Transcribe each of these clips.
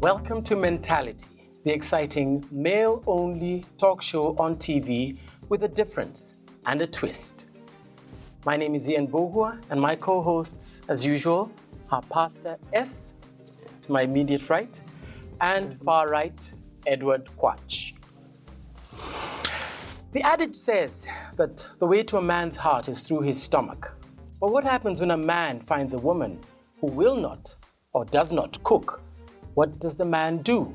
Welcome to Mentality, the exciting male-only talk show on TV with a difference and a twist. My name is Ian Bohua, and my co-hosts, as usual, are Pastor S, to my immediate right, and far right, Edward Quach. The adage says that the way to a man's heart is through his stomach. But what happens when a man finds a woman who will not or does not cook? What does the man do?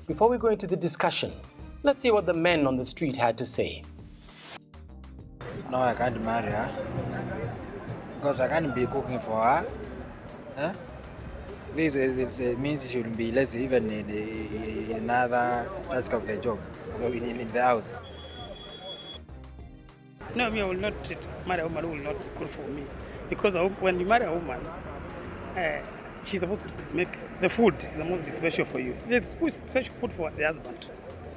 Before we go into the discussion, let's hear what the men on the street had to say. No, I can't marry her because I can't be cooking for her. Huh? This means she will be less even in another task of the job, in the house. No, I will not marry a woman who will not cook for me. Because when you marry a woman, she's supposed to make the food is supposed to be special for you. There's special food for the husband,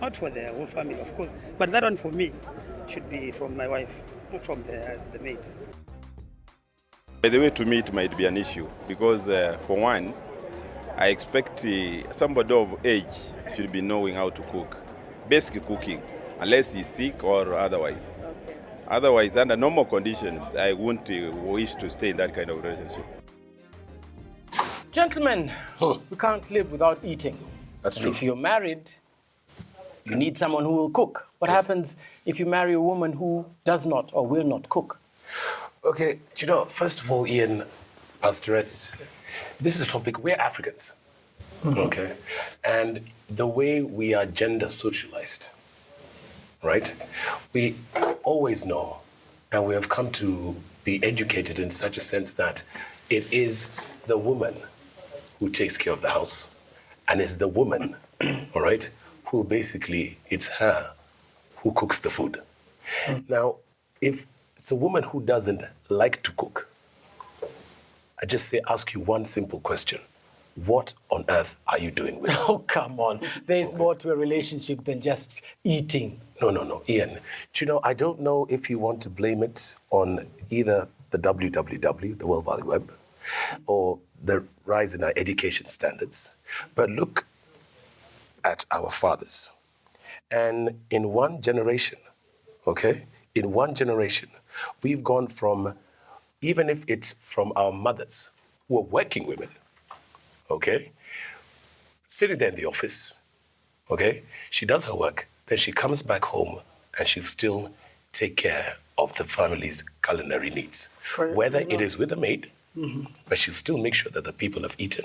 not for the whole family, of course. But that one for me should be from my wife, not from the maid. By the way, to me, it might be an issue because, for one, I expect somebody of age should be knowing how to cook, basic cooking, unless he's sick or otherwise. Okay. Otherwise, under normal conditions, I wouldn't wish to stay in that kind of relationship. Gentlemen, we can't live without eating. That's true. If you're married, you need someone who will cook. What happens if you marry a woman who does not or will not cook? Okay, first of all, Ian, Pastor S, this is a topic, we're Africans, okay? And the way we are gender socialized, right? We always know, and we have come to be educated in such a sense that it is the woman who takes care of the house, and it's the woman, all right, who basically, it's her who cooks the food. Now, if it's a woman who doesn't like to cook, I just ask you one simple question. What on earth are you doing with her? Oh, come on. There's more to a relationship than just eating. No, Ian. I don't know if you want to blame it on either the WWW, the World Wide Web, or the rise in our education standards. But look at our fathers. And in one generation, we've gone from, even if it's from our mothers, who are working women, sitting there in the office, she does her work, then she comes back home and she'll still take care of the family's culinary needs. Whether it is with a maid, but she'll still make sure that the people have eaten,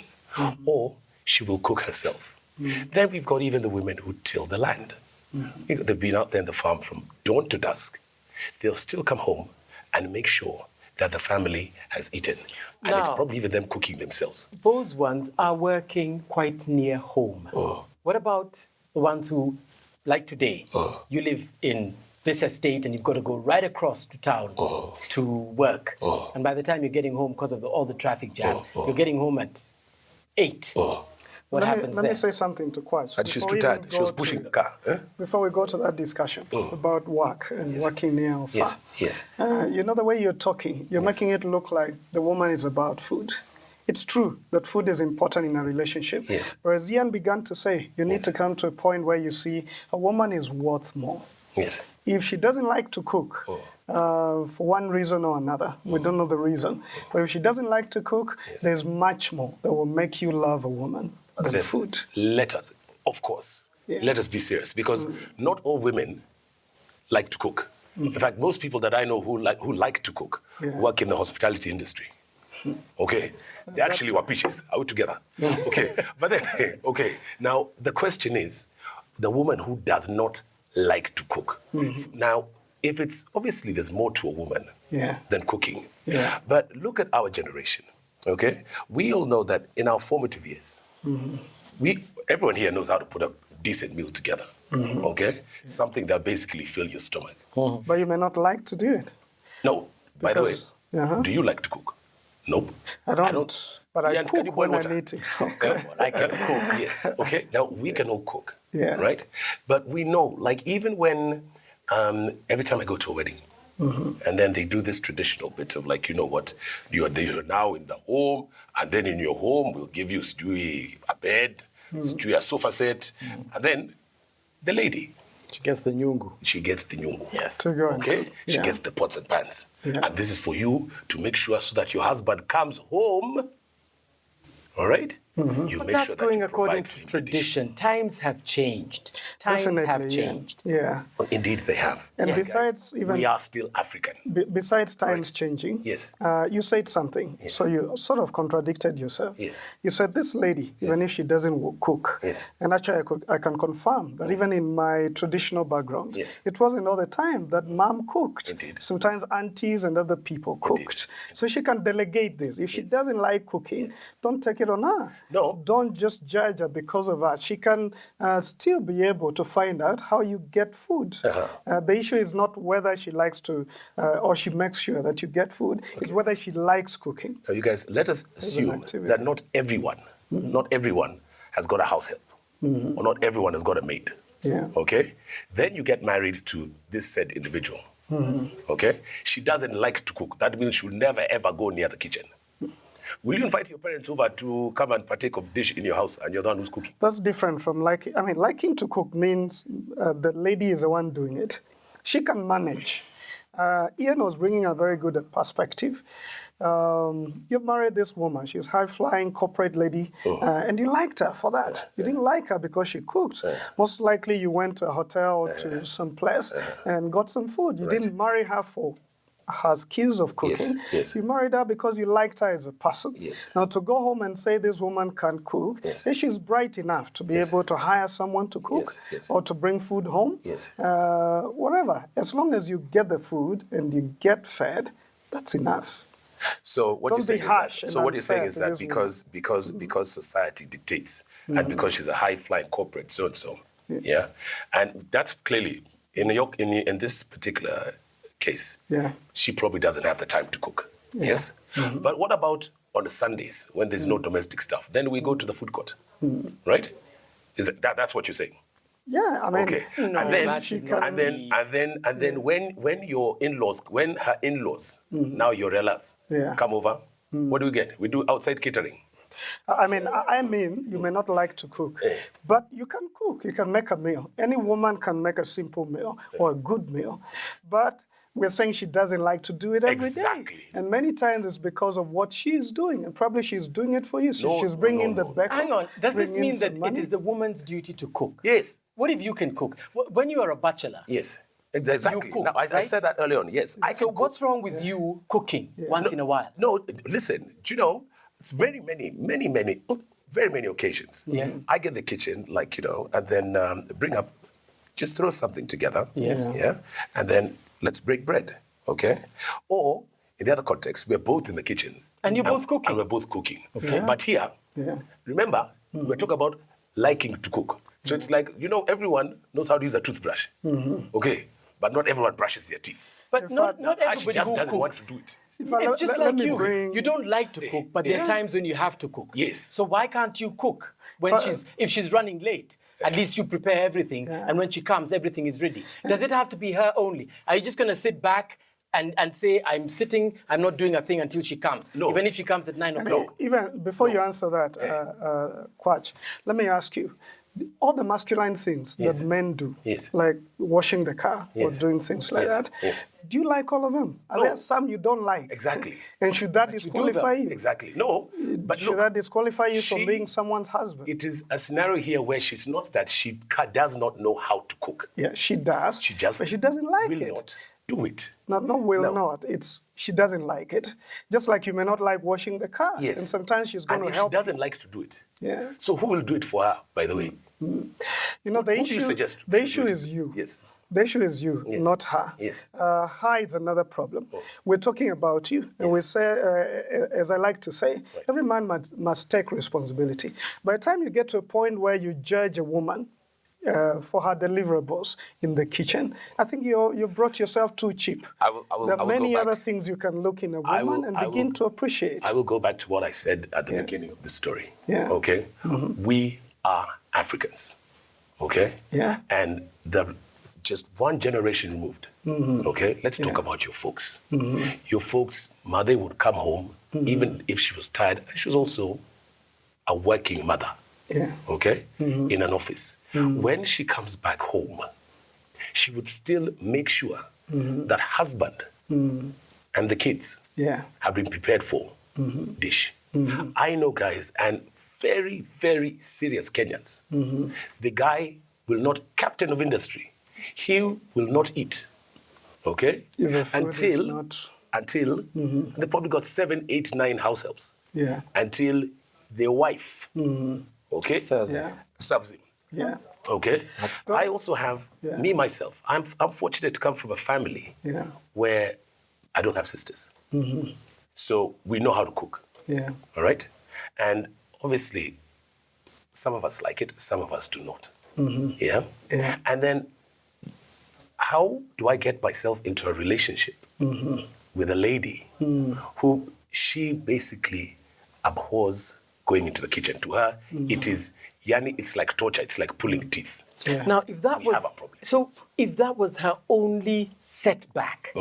or she will cook herself. Then we've got even the women who till the land. They've been out there in the farm from dawn to dusk. They'll still come home and make sure that the family has eaten. And it's probably even them cooking themselves. Those ones are working quite near home. What about the ones who, like today, you live in this estate and you've got to go right across to town to work. And by the time you're getting home, because of all the traffic jam, you're getting home at 8. What happens Let there? me say something to Quach. And she's too tired. She was pushing the car. Before we go to that discussion about work and working near or far. Yes. The way you're talking, you're making it look like the woman is about food. It's true that food is important in a relationship. Yes. But as Ian began to say, you need to come to a point where you see a woman is worth more. Yes. If she doesn't like to cook, for one reason or another, we don't know the reason, but if she doesn't like to cook, there's much more that will make you love a woman than food. Let us be serious, because not all women like to cook. In fact, most people that I know who like to cook work in the hospitality industry. They actually were peaches. Are we together? But then, now the question is, the woman who does not like to cook. Now, if it's, obviously there's more to a woman than cooking. But look at our generation, We all know that in our formative years, everyone here knows how to put a decent meal together, Something that basically fills your stomach. But you may not like to do it. No, by the way, do you like to cook? Nope. I don't. But I cook when I need to. I can cook. Yes. Now we can all cook, right? But we know, like even when, every time I go to a wedding, and then they do this traditional bit of like, you're now in the home, and then in your home we'll give you a bed, sofa set, and then the lady. She gets the nyungu. She gets the nyungu. Yes. To go and Okay? cook. She Yeah. gets the pots and pans. Yeah. And this is for you to make sure so that your husband comes home. All right? You But make that's sure that going you according provide for to him the dish. tradition. Times have changed. Times have Definitely, changed. Yeah. Well, indeed, they have. And Yes, besides, guys, even we are still African. besides times changing, Yes. You said something. Yes. So you sort of contradicted yourself. Yes. You said this lady, even if she doesn't cook, Yes. and actually I can confirm that even in my traditional background, Yes. it wasn't all the time that mom cooked. Indeed. Sometimes aunties and other people cooked. So she can delegate this. If she doesn't like cooking, don't take it on her. No. Don't just judge her because of that. She can still be able to find out how you get food. The issue is not whether she likes to, or she makes sure that you get food. It's whether she likes cooking. Now, you guys, let us assume activity. that not everyone has got a house help, or not everyone has got a maid. Yeah. Okay? Then you get married to this said individual. Okay? She doesn't like to cook. That means she'll never ever go near the kitchen. Will you invite your parents over to come and partake of dish in your house and you're the one who's cooking? That's different from liking. I mean, liking to cook means the lady is the one doing it. She can manage. Ian was bringing a very good perspective. You've married this woman. She's high-flying corporate lady, and you liked her for that. You didn't like her because she cooked. Most likely you went to a hotel or to some place and got some food. You didn't marry her for her skills of cooking. Yes. You married her because you liked her as a person. Yes. Now, to go home and say this woman can't cook, if she's bright enough to be able to hire someone to cook or to bring food home, whatever. As long as you get the food and you get fed, that's enough. So what Don't you're saying be is harsh that, and so what you're saying unfair is to that this woman. because society dictates and because she's a high-flying corporate so and so, and that's clearly in this particular case, she probably doesn't have the time to cook. Yes, but what about on the Sundays when there's no domestic stuff? Then we go to the food court, right? Is that's what you're saying? Yeah, I mean, Okay, No, that should not and then when your in-laws, when her in-laws, now your relatives, come over, what do we get? We do outside catering. I mean, you may not like to cook, but you can cook. You can make a meal. Any woman can make a simple meal or a good meal, but we're saying she doesn't like to do it every day. And many times it's because of what she's doing, and probably she's doing it for you. So she's bringing the back. Hang on. Does this mean that it is the woman's duty to cook? Yes. What if you can cook? When you are a bachelor, Yes. Exactly. you cook, Now, I right? said that earlier on. Yes. I So can what's wrong with you cooking once in a while? No, listen, do you know, it's very many occasions. Yes. I get the kitchen, and then bring up, just throw something together. Yes. Yeah. And then let's break bread, okay? Or in the other context, we're both in the kitchen. And you're both cooking. And we're both cooking. Okay. But here, remember, we're talking about liking to cook. So it's like, everyone knows how to use a toothbrush. Okay? But not everyone brushes their teeth. But not She everybody just who doesn't want to cooks. do it. It's just like you. bring- You don't like to cook, but there are times when you have to cook. Yes. So why can't you cook if she's running late? At least you prepare everything, and when she comes, everything is ready. Does it have to be her only? Are you just going to sit back and say, I'm sitting, I'm not doing a thing until she comes? No. Even if she comes at 9 o'clock? Even before you answer that, Kwach, let me ask you. All the masculine things that men do, like washing the car or doing things like that, do you like all of them? Are there some you don't like? Exactly. And should that disqualify you? Exactly. No, but should that disqualify you from being someone's husband? It is a scenario here where she's not that she does not know how to cook. Yeah, she does. She just but she doesn't like will it. not do it. Not. It's she doesn't like it. Just like you may not like washing the car. Yes. And sometimes she's going and to if help. she doesn't like to do it. Yeah. So who will do it for her, by the way? The who do you issue. suggest The should issue do it? is you. Yes. The issue is you, not her. Yes. Her is another problem. We're talking about you, and we say, as I like to say, every man must take responsibility. By the time you get to a point where you judge a woman for her deliverables in the kitchen, I think you brought yourself too cheap. There are many other things you can look in a woman and begin to appreciate. I will go back to what I said at the beginning of the story. Yeah. Okay? We are Africans. Okay? Yeah. And just one generation removed. Okay? Let's talk about your folks. Your folks, mother would come home, even if she was tired, and she was also a working mother. okay, in an office. When she comes back home, she would still make sure that husband and the kids have been prepared for dish. I know guys, and very, very serious Kenyans. The guy will not, captain of industry, he will not eat, okay, until they probably got 7, 8, 9 house helps. Until their wife, okay, serves him. Okay. I also have me myself. I'm fortunate to come from a family where I don't have sisters, so we know how to cook. All right, and obviously, some of us like it, some of us do not. And then, how do I get myself into a relationship with a lady who she basically abhors going into the kitchen? To her, it is, yani, it's like torture, it's like pulling teeth. Now, if that We have a problem. so if that was her only setback,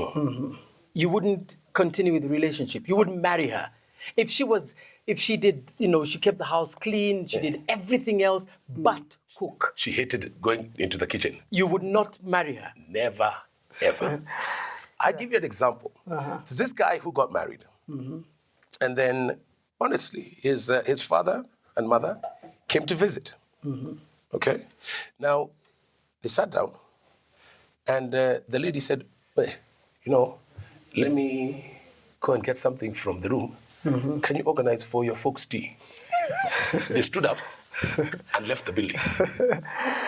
you wouldn't continue with the relationship. You wouldn't marry her. If she did, she kept the house clean, she did everything else but cook. She hated going into the kitchen. You would not marry her. Never, ever. I give you an example. There's this guy who got married, and then, honestly, his father and mother came to visit. Okay, now they sat down, and the lady said, "Hey, let me go and get something from the room. Can you organize for your folks' tea?" They stood up and left the building.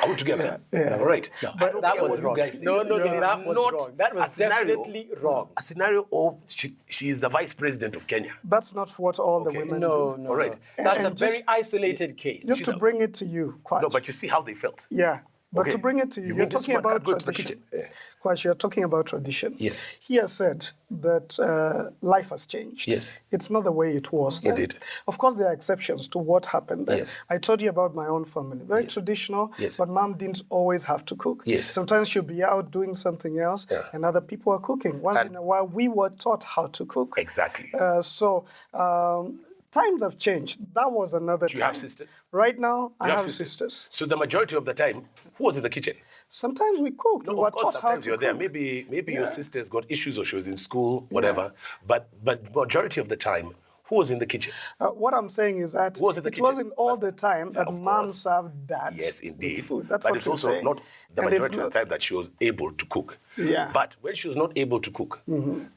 Are we together? All right. No, I don't that care was what wrong. you guys say. No, that was Not wrong. That was a scenario, definitely wrong. A scenario of she is the vice president of Kenya. That's not what all the women No, do. no. All right. That's a And very just- isolated case. Just to bring it to you, Kwach. No, but you see how they felt. Yeah. But Okay. to bring it to you, You you're mean this talking man can't about go to the tradition. kitchen? Kwach, you're talking about tradition. Yes. He has said that life has changed. Yes. It's not the way it was then. Indeed. Of course, there are exceptions to what happened then. Yes. I told you about my own family. Very traditional, Yes. but mom didn't always have to cook. Yes. Sometimes she'll be out doing something else, and other people are cooking. Once And- in a while, we were taught how to cook. Exactly. Times have changed. That was another Do you have sisters? Right now, I You have sisters. So the majority of the time, who was in the kitchen? Sometimes we cooked. No, we were of course, taught how sometimes to you're there. cook. Maybe your sister's got issues or she was in school, whatever. But majority of the time, who was in the kitchen? What I'm saying is that Who was in the it kitchen? wasn't all the time that Of mom course. served dad. Yes, with indeed. food. That's but what it's you're also saying. not the And it's majority of not- the time that she was able to cook. Yeah. But when she was not able to cook,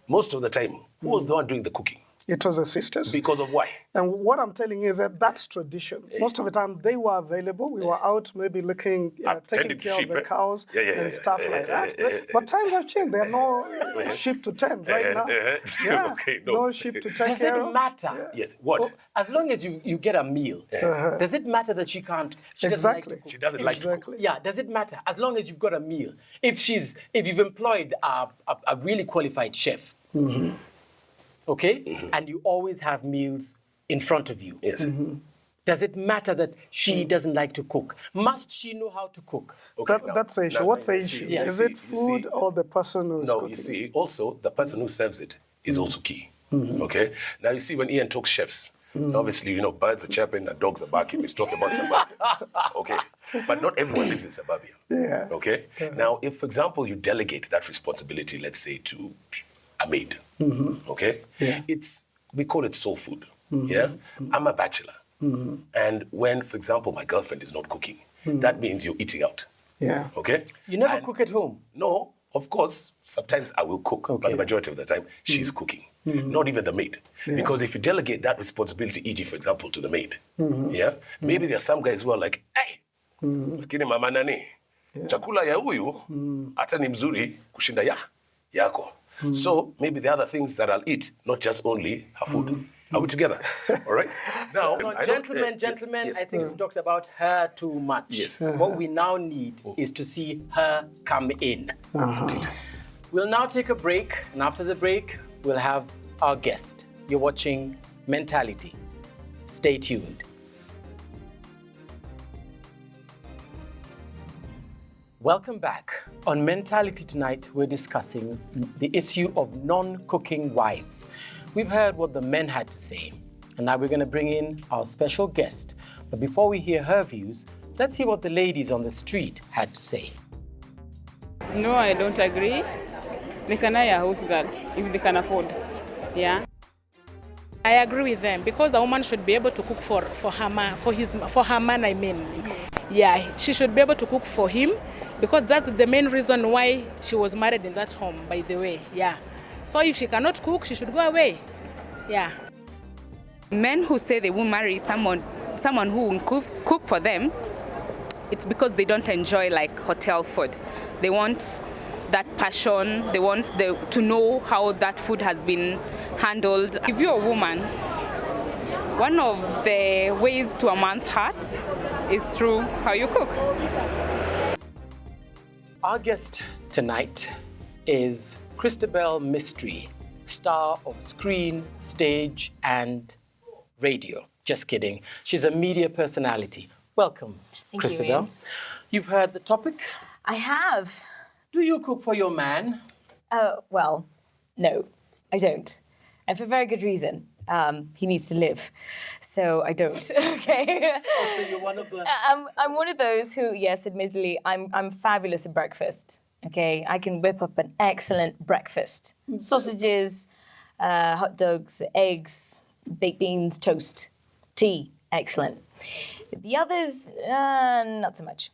most of the time, who was the one doing the cooking? It was the sisters. Because of why? And what I'm telling you is that that's tradition. Most of the time they were available. We were out maybe looking, taking Tending to care sheep, of the cows and stuff like that. But times have changed. There are no sheep to tend right now. Yeah, Okay, no sheep to take Does care it of. matter? Yes. What? Well, as long as you get a meal, does it matter that she doesn't like Exactly. to cook? She doesn't like to cook. Exactly. Yeah, does it matter? As long as you've got a meal. If you've employed a really qualified chef, okay, and you always have meals in front of you. Yes. Does it matter that she doesn't like to cook? Must she know how to cook? Okay, That's the issue. now What's the you see- issue? you Is see- it you food see- or the person who's No, cooking? you see, also, the person who serves it is also key. Okay? Now, you see, when Ian talks chefs, obviously, birds are chirping and dogs are barking. He's talking about suburbia. Okay? But not everyone lives in suburbia. Yeah. Okay? Now, if, for example, you delegate that responsibility, let's say, to a maid, okay? Yeah. We call it soul food. Yeah? I'm a bachelor. And when, for example, my girlfriend is not cooking, that means you're eating out. Yeah. Okay? You never And- cook at home. No, of course, sometimes I will cook, but Okay. the majority of the time, she's cooking. Not even the maid. Because if you delegate that responsibility, e.g., for example, to the maid, yeah, maybe there are some guys who are like, hey, lakini mama nani, chakula ya huyu, hata ni mzuri kushinda yako. So maybe the other things that I'll eat, not just only her food. Are we together? All right? Now, No, I don't- gentlemen, yes. I think it's talked about her too much. Yes. What we now need is to see her come in. We'll now take a break, and after the break, we'll have our guest. You're watching Mentality. Stay tuned. Welcome back. On Mentality tonight, we're discussing the issue of non-cooking wives. We've heard what the men had to say, and now we're going to bring in our special guest But before we hear her views, let's hear what the ladies on the street had to say. No, I don't agree. They can hire a house girl if they can afford. Yeah. I agree with them because a woman should be able to cook for her man. I mean, yeah, she should be able to cook for him because that's the main reason why she was married in that home. By the way, yeah. So if she cannot cook, she should go away. Yeah. Men who say they will marry someone who will cook for them, it's because they don't enjoy like hotel food. They want that passion. They want to know how that food has been handled. If you're a woman, one of the ways to a man's heart is through how you cook. Our guest tonight is Christabel Mystery, star of screen, stage, and radio. Just kidding. She's a media personality. Welcome, Thank Christabel. you, Ian. You've heard the topic. I have. Do you cook for your man? Well, no, I don't. And for very good reason. He needs to live. So I don't, okay? Oh, so you're one of the... I'm one of those who, yes, admittedly, I'm fabulous at breakfast, okay? I can whip up an excellent breakfast. Sausages, hot dogs, eggs, baked beans, toast, tea, excellent. The others, not so much.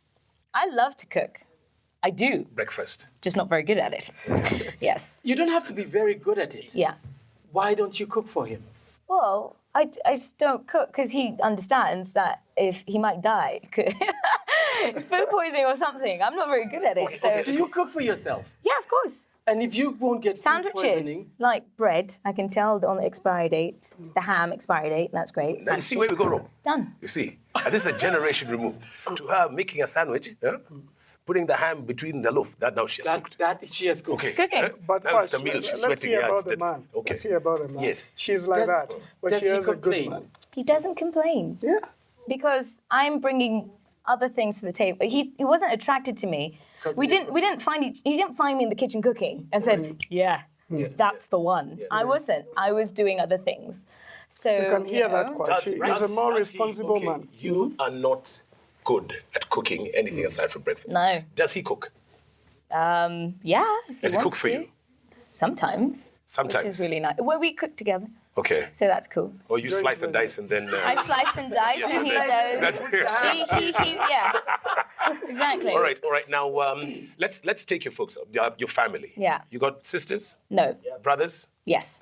I love to cook. I do. Breakfast. Just not very good at it. Yes. You don't have to be very good at it. Yeah. Why don't you cook for him? Well, I just don't cook because he understands that if he might die, food poisoning or something. I'm not very good at it. So. Do you cook for yourself? Yeah, of course. And if you won't get food Sandwiches, poisoning... like bread, I can tell on the expiry date, the ham expiry date, that's great. Now, you see where we go wrong? Done. You see, and this is a generation removed. To her making a sandwich, putting the ham between the loaf, that now she has cooked. That she has cooked. Okay. Cooking. But now it's the Pash, meal, she's let's sweating hear her about hands. the man. Okay. Let's hear about the man. Yes. She's like Does- that, but does she he is a good complain? man. He doesn't complain. Yeah. Because I'm bringing other things to the table. He wasn't attracted to me. He didn't find me in the kitchen cooking and said, yeah, that's the one. I wasn't. I was doing other things. So You can hear that quite. He's a more responsible man. You are not good at cooking anything aside from breakfast. No. Does he cook? Yeah. If Does he cook wants for to. you? Sometimes. Sometimes. Which is really nice. Well, we cook together, Okay. so that's cool. Or you slice and dice and then... I slice and dice, and he does. Yeah. Exactly. All right. Now, let's take your folks, your family. Yeah. You got sisters? No. Brothers? Yes.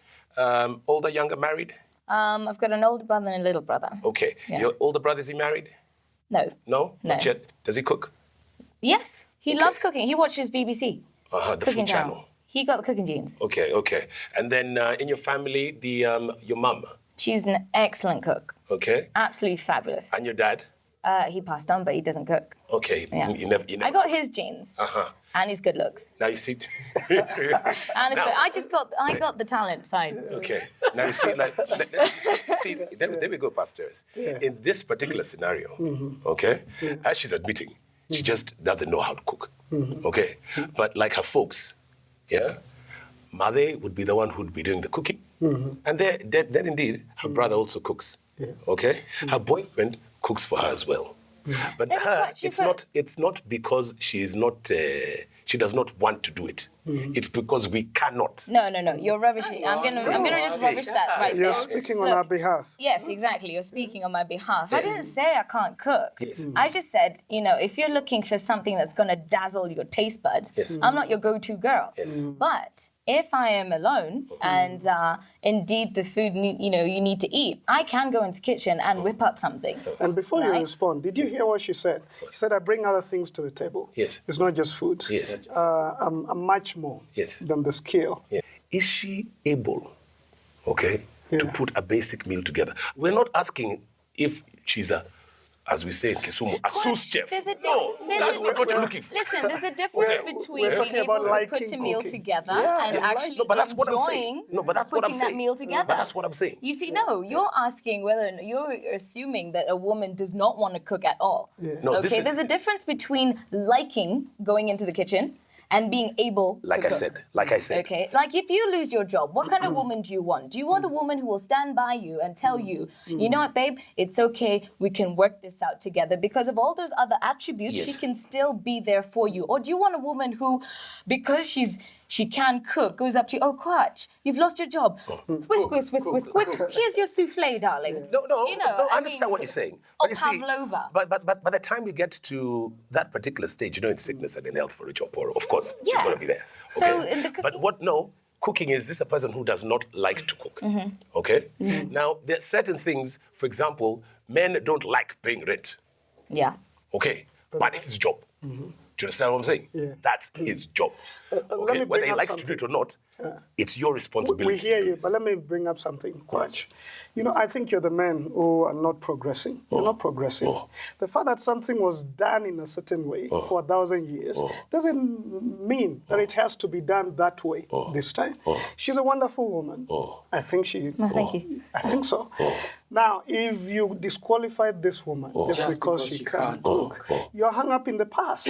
Older, younger, married? I've got an older brother and a little brother. Okay. Yeah. Your older brother, is he married? No. No? No. Not yet. Does he cook? Yes. He loves cooking. He watches BBC. The Cooking food channel. He got the cooking genes. Okay. And then in your family, your mum, She's an excellent cook. okay? Absolutely fabulous. And your dad? He passed on, but he doesn't cook. Okay. Yeah. You never. I got his genes. And his good looks. Now you see. And his I got the talent side. Okay. Now you see, there we go, pastors. In this particular scenario, okay, as she's admitting, she just doesn't know how to cook. Okay. But like her folks, yeah, Mother would be the one who'd be doing the cooking. And then indeed, her brother also cooks. Okay. Her boyfriend cooks for her as well. But her, it's not because she is not, she does not want to do it. It's because we cannot. No. You're rubbishing. I'm gonna just rubbish that right there. You're speaking on our behalf. Yes, exactly. You're speaking on my behalf. I didn't say I can't cook. Yes. I just said, if you're looking for something that's gonna dazzle your taste buds, I'm not your go-to girl. Yes. But if I am alone and indeed the food you need to eat, I can go into the kitchen and whip up something. And before you respond, did you hear what she said? She said, I bring other things to the table. Yes. It's not just food. Yes. I'm much more than the skill. Yeah. Is she able, okay, to put a basic meal together? We're not asking if she's as we say in Kisumu, a sous chef. That's what you're looking for. Listen, there's a difference between being able to put a meal together and actually enjoying putting that meal together. But that's what I'm saying. You see, no, you're asking you're assuming that a woman does not want to cook at all. No, okay, there's a difference between liking going into the kitchen and being able Like to I cook. said, like I said. Okay, like if you lose your job, what kind of woman do you want? Do you want a woman who will stand by you and tell you, you know what, babe, it's okay, we can work this out together because of all those other attributes, she Yes. can still be there for you? Or do you want a woman who, because she can cook, goes up to you, oh, Quatch, you've lost your job. Whisk, whisk, whisk, whisk, whisk. Here's your souffle, darling. No, You know, I understand what you're saying. Or But you see, pavlova. but by the time we get to that particular stage, in sickness and in health, for rich or poor, of course, she's Yeah. going to be there. So Okay? in the But cooking is this a person who does not like to cook. Okay? Now, there are certain things, for example, men don't like paying rent. Yeah. Okay? But it's his job. Do you understand what I'm saying? Yeah. That's his job. let Okay? me Whether bring he up likes to do it or not, it's your responsibility. We hear to do you, this. but let me bring up something, Quatch. You know, I think you're the men who are not progressing. You're not progressing. The fact that something was done in a certain way for 1,000 years doesn't mean that it has to be done that way this time. She's a wonderful woman. I think she... thank you. I think so. Now, if you disqualify this woman just because she can't cook, you're hung up in the past.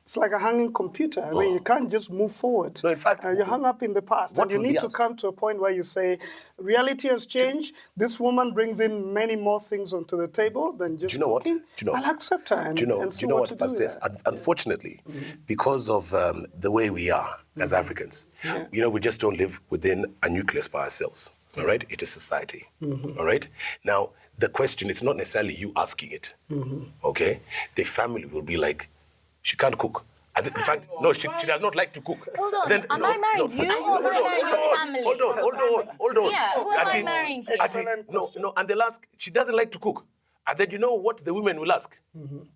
It's like a hanging computer. I mean, you can't just move forward. No, in fact, you're hung up in the past. what And you will be need to asked? come to a point where you say, reality has changed. This woman brings in many more things onto the table than just Do you know what? cooking. Do you know? I'll accept her and, Do you know? and Do see you know what what, to do Pastor? with that. Unfortunately, because of the way we are as Africans, we just don't live within a nucleus by ourselves. All right, it is society. All right. Now the question is not necessarily you asking it. Okay, the family will be like, she can't cook. In fact, no, she does not like to cook. Hold on, am I marrying you or am I marrying your family? Hold on. Yeah, who am I marrying here? No, and they'll ask, she doesn't like to cook. And then you know what the women will ask?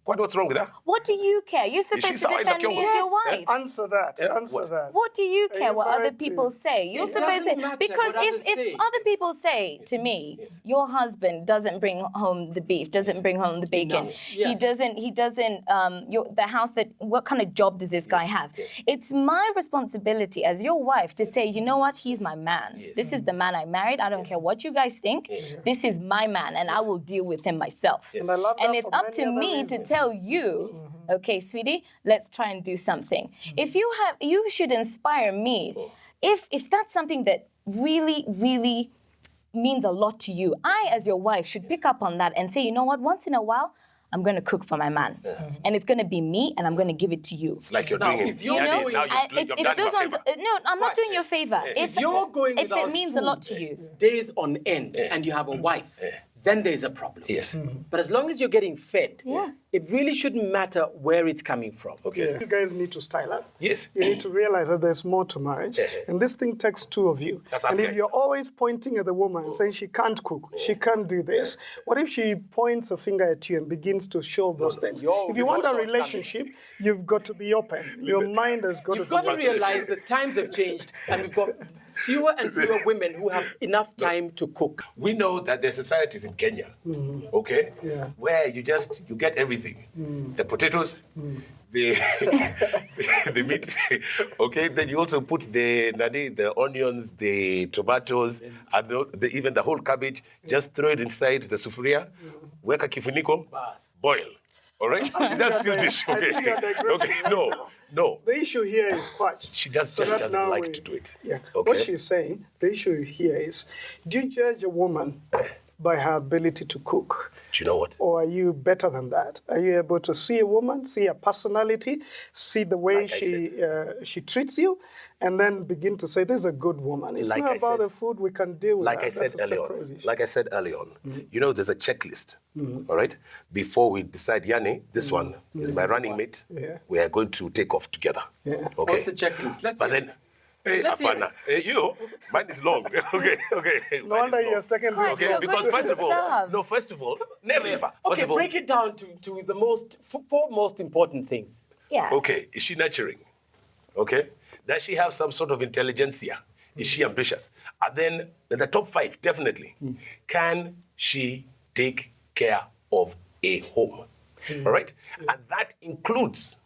What's wrong with that? What do you care? You're supposed to defend me as your wife. Answer that. Answer that. What do you care you what other married to- people say? You're supposed to, doesn't matter because what others say. if other people say to me, your husband doesn't bring home the beef, doesn't bring home the bacon, he doesn't, the house that, what kind of job does this guy have? It's my responsibility as your wife to say, you know what, he's my man. This is the man I married. I don't care what you guys think. This is my man and I will deal with him myself. And I love And that it's for up many to other me reasons. to tell you, okay, sweetie, let's try and do something. If you should inspire me. If that's something that really, really means a lot to you, I, as your wife, should pick up on that and say, you know what, once in a while, I'm going to cook for my man. And it's going to be me, and I'm going to give it to you. It's like you're Now, doing if it. you're Yanni, going- now And you've done me a favor. no, I'm not doing you a favor. If you're going if without it means a lot food to you. days on end and you have a wife, then there's a problem. Yes. But as long as you're getting fed, it really shouldn't matter where it's coming from. Okay. You guys need to style up. Yes. You need to realize that there's more to marriage. And this thing takes two of you. That's us And if guys. you're always pointing at the woman and saying she can't cook, she can't do this, what if she points a finger at you and begins to show those things? If you want a relationship, you've got to be open. Your mind has got You've to got be to open. realize that times have changed and we've got fewer and fewer women who have enough time to cook. We know that there's societies in Kenya, okay, where you get everything. The potatoes, the the meat, okay. Then you also put the onions, the tomatoes, and even the whole cabbage. Just throw it inside the sufuria, weka kifuniko, boil. All right, that's still dish. I think you're Okay, digressing okay, right now. no. The issue here is Quatch. She just that doesn't now like to do it. Yeah. Okay. What she's saying, the issue here is, do you judge a woman by her ability to cook? Do you know what? Or are you better than that? Are you able to see a woman, see her personality, see the way Like she treats you, and then begin to say, this is a good woman. It's Like not I about said- the food, we can deal with Like that. I said That's a earlier separate on, issue. there's a checklist, all right? Before we decide, Yanni, this one is my running mate. Yeah. We are going to take off together. Yeah. Okay. What's the checklist? Let's But hear then, hey, Let's hear Afana, hey, mine is long. Okay. No wonder you're stuck in Quite this. sure. Okay, because Good first of all, never ever. First Okay, of all, break it down to the four most important things. Yeah. okay, is she nurturing? Okay. Does she have some sort of intelligentsia? Is she ambitious? And then in the top 5, definitely, can she take care of a home? All right? And that includes,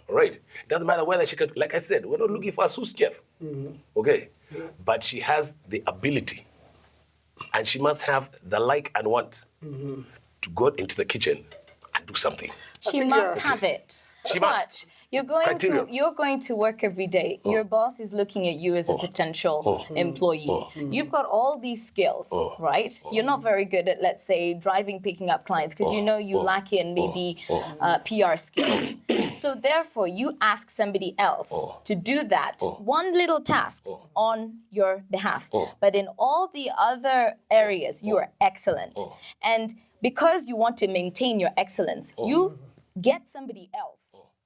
all right, doesn't matter whether she can, like I said, we're not looking for a sous chef. Okay? But she has the ability, and she must have the like and want to go into the kitchen and do something. She must have it. She but must. You're going to work every day. Your boss is looking at you as a potential employee. You've got all these skills, right? You're not very good at, let's say, driving, picking up clients because you know you lack in maybe PR skills. So therefore, you ask somebody else to do that one little task on your behalf. But in all the other areas, you are excellent. And because you want to maintain your excellence, you get somebody else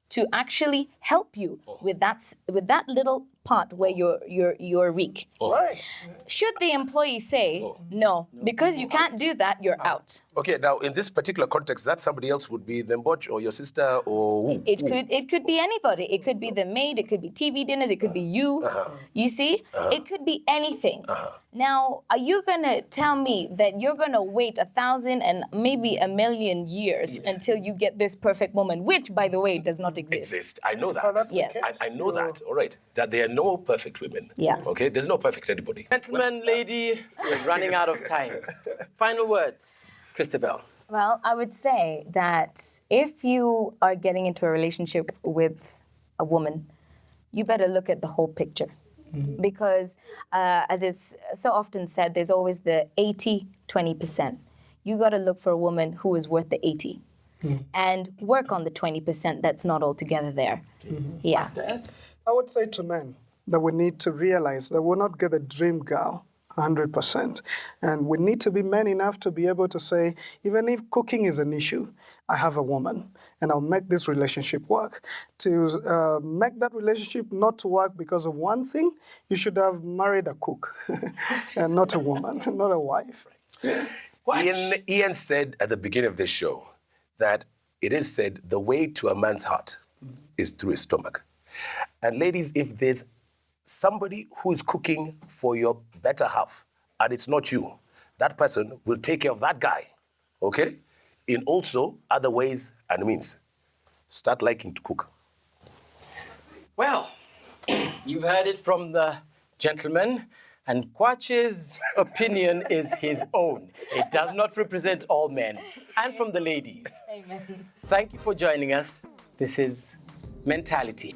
to actually help you with that little part where you're weak. Right. Should the employee say, no, because you can't do that, you're out. Okay, now in this particular context, that somebody else would be the Mboch or your sister or who? It could be anybody. It could be the maid, it could be TV dinners, it could be you. You see? It could be anything. Now, are you gonna tell me that you're gonna wait 1,000 and maybe 1,000,000 years until you get this perfect woman, which, by the way, does not exist? I know that. Yes. I know that, all right. That there are no perfect women. Yeah. Okay, there's no perfect anybody. Gentlemen, lady, we're running out of time. Final words, Christabel. Well, I would say that if you are getting into a relationship with a woman, you better look at the whole picture. Because as is so often said, there's always the 80-20%. You got to look for a woman who is worth the 80 and work on the 20% that's not altogether there. Yeah. Master S. I would say to men that we need to realize that we'll not get a dream girl 100%. And we need to be men enough to be able to say, even if cooking is an issue, I have a woman and I'll make this relationship work. To make that relationship not to work because of one thing, you should have married a cook and not a woman, not a wife. Ian said at the beginning of this show that it is said the way to a man's heart is through his stomach. And ladies, if there's somebody who is cooking for your better half and it's not you, that person will take care of that guy, okay? In also other ways and means. Start liking to cook. Well, you've heard it from the gentleman, and Kwache's opinion is his own. It does not represent all men. And from the ladies. Amen. Thank you for joining us. This is Mentality.